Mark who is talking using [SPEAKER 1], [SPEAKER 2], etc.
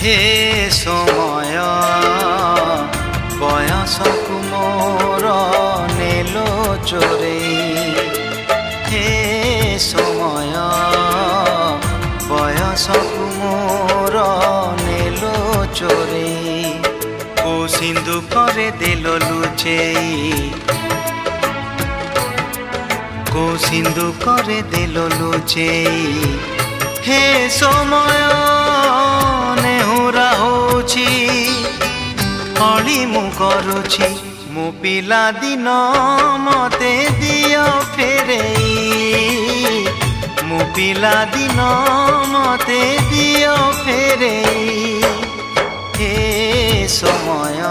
[SPEAKER 1] हे समय बयसकु मोर नेलो चोरे हे समय बयसकु मोर नेलो चोरे को सिंधु करे देल लुचेई को सिंधु करे देल लुचेई हे समय नेहुरा होछि हली मु करुछि मो पिला दिन मते दियो फेरेई मो पिला दिन मते दियो फेरेई हे समय